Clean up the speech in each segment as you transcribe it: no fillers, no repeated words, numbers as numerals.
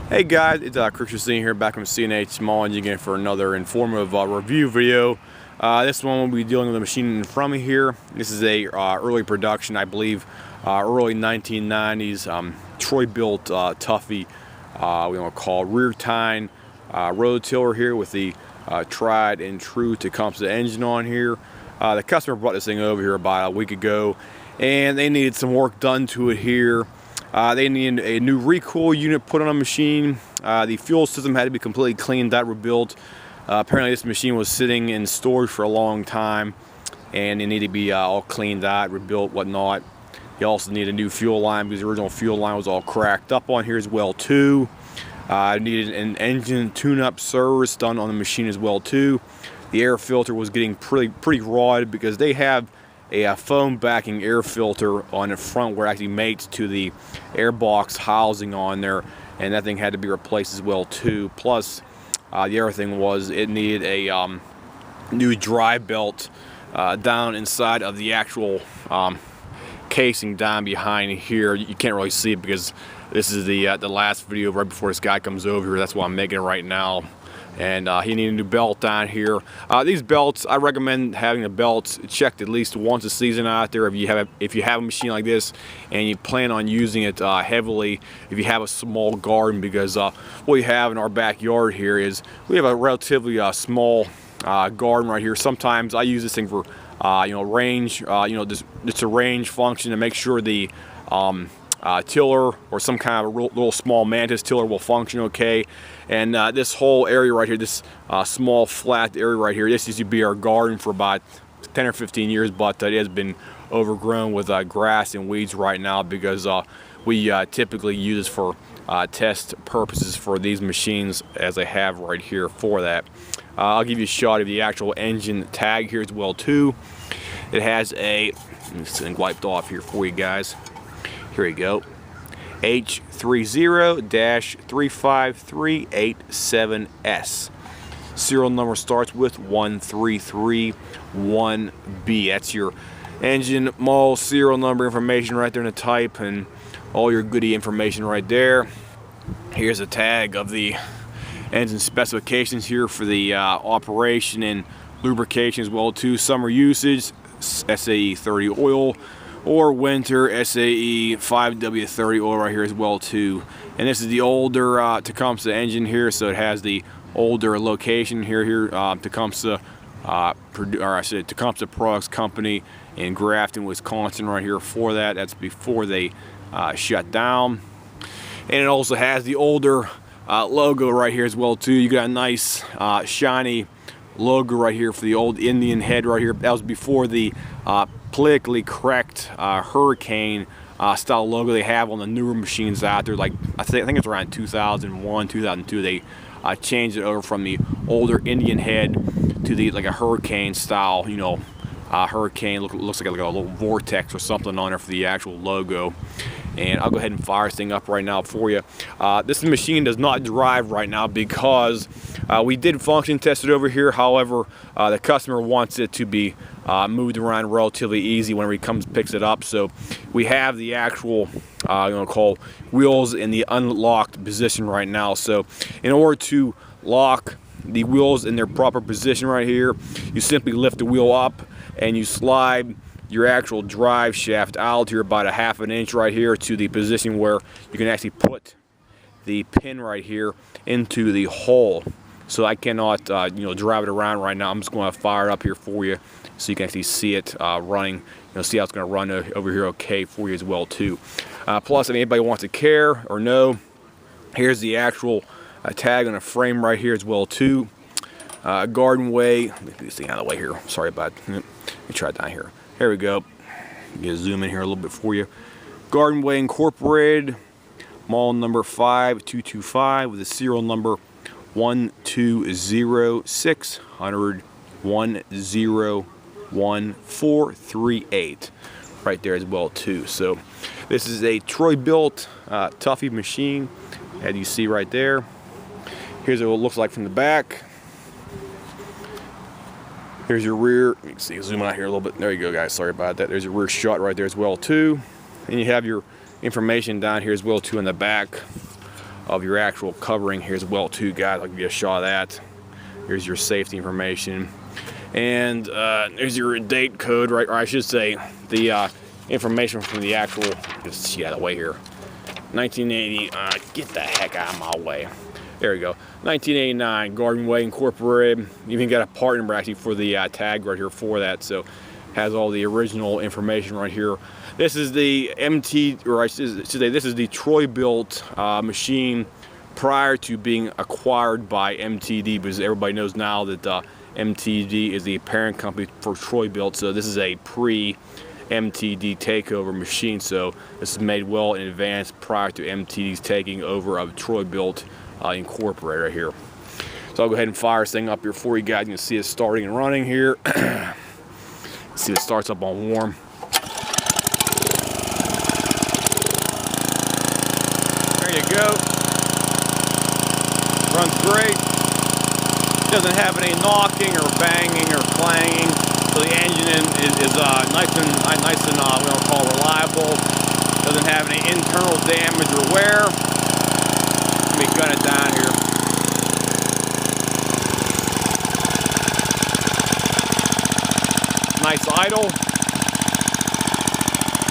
Hey guys, it's Christian here back from C&H Small Engine again for another informative review video. This one we'll be dealing with a machine in front of me here. This is a early production, I believe, early 1990s Troy-bilt Tuffy, we want to call rear tine rototiller here with the tried and true Tecumseh engine on here. The customer brought this thing over here about a week ago, and they needed some work done to it here. They needed a new recoil unit put on a machine. The fuel system had to be completely cleaned out, rebuilt. Apparently this machine was sitting in storage for a long time, and it needed to be all cleaned out, rebuilt, whatnot. You also need a new fuel line because the original fuel line was all cracked up on here as well too. Needed an engine tune-up service done on the machine as well too. The air filter was getting pretty rotted because they have a foam backing air filter on the front where it actually mates to the airbox housing on there, and that thing had to be replaced as well too. Plus the other thing was it needed a new dry belt down inside of the actual casing down behind here. You can't really see it because this is the last video right before this guy comes over here. That's why I'm making it right now. And he needed a new belt down here. These belts, I recommend having the belts checked at least once a season out there if you have a machine like this and you plan on using it heavily if you have a small garden, because what we have in our backyard here is we have a relatively small garden right here. Sometimes I use this thing for range, it's a range function to make sure the tiller or some kind of a little small mantis tiller will function okay. And this whole area right here, this small flat area right here, this used to be our garden for about 10 or 15 years, but it has been overgrown with grass and weeds right now because we typically use this for test purposes for these machines, as I have right here for that. I'll give you a shot of the actual engine tag here as well too. It has a, let me see, wiped off here for you guys. Here we go. H30-35387S. Serial number starts with 1331B. That's your engine model serial number information right there in the type, and all your goodie information right there. Here's a tag of the engine specifications here for the operation and lubrication as well too. Summer usage, SAE 30 oil, or winter SAE 5W30 oil right here as well too. And this is the older Tecumseh engine here, so it has the older location here. Tecumseh, Tecumseh Products Company in Grafton, Wisconsin right here for that. That's before they shut down. And it also has the older logo right here as well too. You got a nice shiny logo right here for the old Indian head right here. That was before the politically correct hurricane style logo they have on the newer machines out there. Like I think it's around 2001, 2002. They changed it over from the older Indian head to the like a hurricane style, hurricane looks like a little vortex or something on there for the actual logo. And I'll go ahead and fire this thing up right now for you. This machine does not drive right now because we did function test it over here. However, the customer wants it to be moved around relatively easy whenever he picks it up. So we have the actual call wheels in the unlocked position right now. So in order to lock the wheels in their proper position right here, you simply lift the wheel up and you slide your actual drive shaft out here about a ½ an inch right here to the position where you can actually put the pin right here into the hole. So I cannot drive it around right now. I'm just going to fire it up here for you so you can actually see it running, see how it's going to run over here okay for you as well too. Plus, if anybody wants to care or know, here's the actual tag on the frame right here as well too. Garden Way, let me get this thing out of the way here, sorry about it. Let me try it down here. Here we go. Get zoom in here a little bit for you. Garden Way Incorporated, model number 5225 with a serial number 12061010438 right there as well too. So this is a Troy-bilt Tuffy machine, as you see right there. Here's what it looks like from the back. Here's your rear. You can see, zoom out here a little bit. There you go, guys. Sorry about that. There's your rear shot right there as well too. And you have your information down here as well too in the back of your actual covering here as well too, guys. I'll give you a shot of that. Here's your safety information, and there's your date code, right? Or I should say the information from the actual, just get out of the way here, 1980, get the heck out of my way. There we go, 1989, Garden Way Incorporated. You even got a part number actually for the tag right here for that, so has all the original information right here. This is the this is the Troy-bilt machine prior to being acquired by MTD, because everybody knows now that MTD is the parent company for Troy-bilt, so this is a pre-MTD takeover machine, so this is made well in advance prior to MTD's taking over of Troy-bilt Incorporated right here. So I'll go ahead and fire this thing up here for you guys. You can see it starting and running here. See, it starts up on warm. There you go. Runs great. Doesn't have any knocking or banging or clanging. So the engine is nice and what I'll call reliable. Doesn't have any internal damage or wear. Let me gun it down here. Nice idle.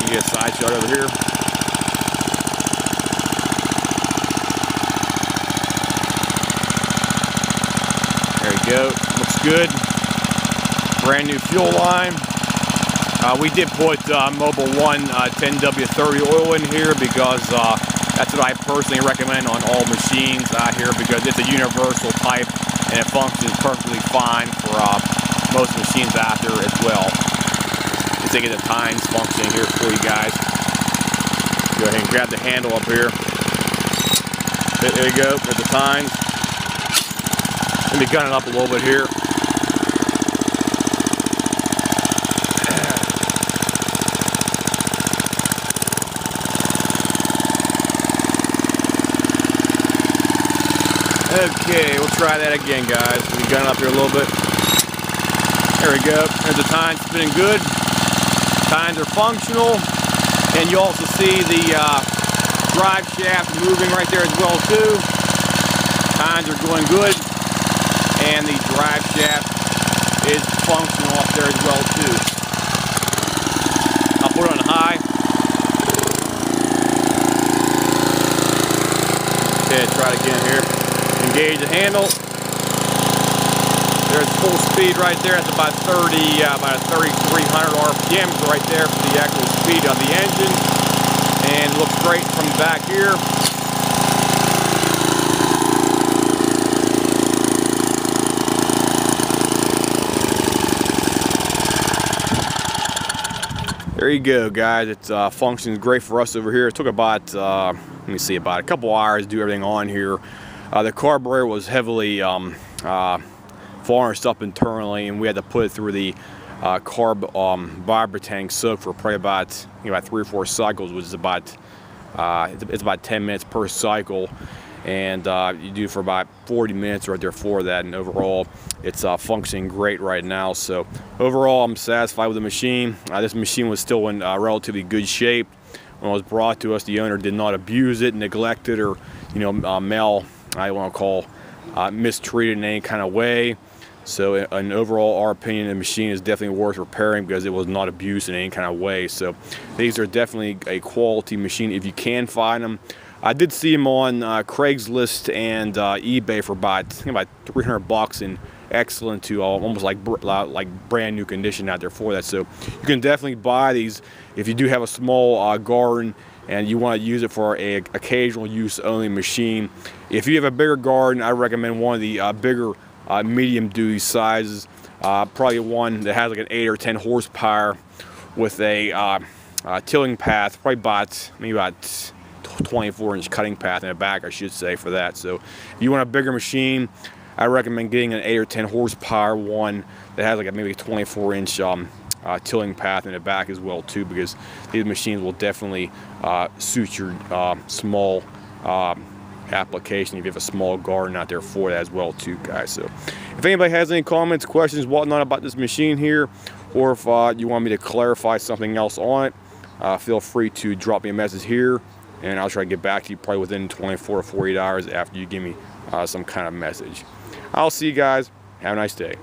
You get a side shot over here. There you go. Looks good. Brand new fuel line. We did put Mobil 1 10W30 oil in here because that's what I personally recommend on all machines out here, because it's a universal type and it functions perfectly fine for most machines out there as well. Just to get the tines functioning here for you guys. Go ahead and grab the handle up here. There you go, there's the tines. Let me gun it up a little bit here. Okay, we'll try that again, guys. Let me gun it up here a little bit. There we go. There's the tines spinning good. Tines are functional. And you also see the drive shaft moving right there as well too. Tines are going good. And the drive shaft is functional up there as well too. I'll put it on high. Okay, try it again here. Engage the handle. There's full speed right there. That's about 3,300 RPMs right there for the actual speed of the engine. And it looks great from the back here. There you go, guys. It functions great for us over here. It took about, let me see, about a couple hours to do everything on here. The carburetor was heavily varnished up internally, and we had to put it through the carb vibra tank soak for probably about 3 or 4 cycles, which is about it's about 10 minutes per cycle, and you do for about 40 minutes right there for that. And overall, it's functioning great right now. So overall, I'm satisfied with the machine. This machine was still in relatively good shape when it was brought to us. The owner did not abuse it, neglect it, or I want to call mistreated in any kind of way. So in overall, our opinion, the machine is definitely worth repairing because it was not abused in any kind of way. So these are definitely a quality machine if you can find them. I did see them on Craigslist and eBay for about $300 in excellent to almost like brand new condition out there for that. So you can definitely buy these if you do have a small garden and you want to use it for a occasional use only machine. If you have a bigger garden, I recommend one of the bigger medium duty sizes, probably one that has like an 8 or 10 horsepower with a tilling path, probably maybe about 24-inch cutting path in the back, I should say, for that. So if you want a bigger machine, I recommend getting an 8 or 10 horsepower one that has like a maybe 24-inch tilling path in the back as well too, because these machines will definitely suit your small application if you have a small garden out there for that as well too, guys. So if anybody has any comments, questions, whatnot about this machine here, or if you want me to clarify something else on it, feel free to drop me a message here and I'll try to get back to you probably within 24 to 48 hours after you give me some kind of message. I'll see you guys. Have a nice day.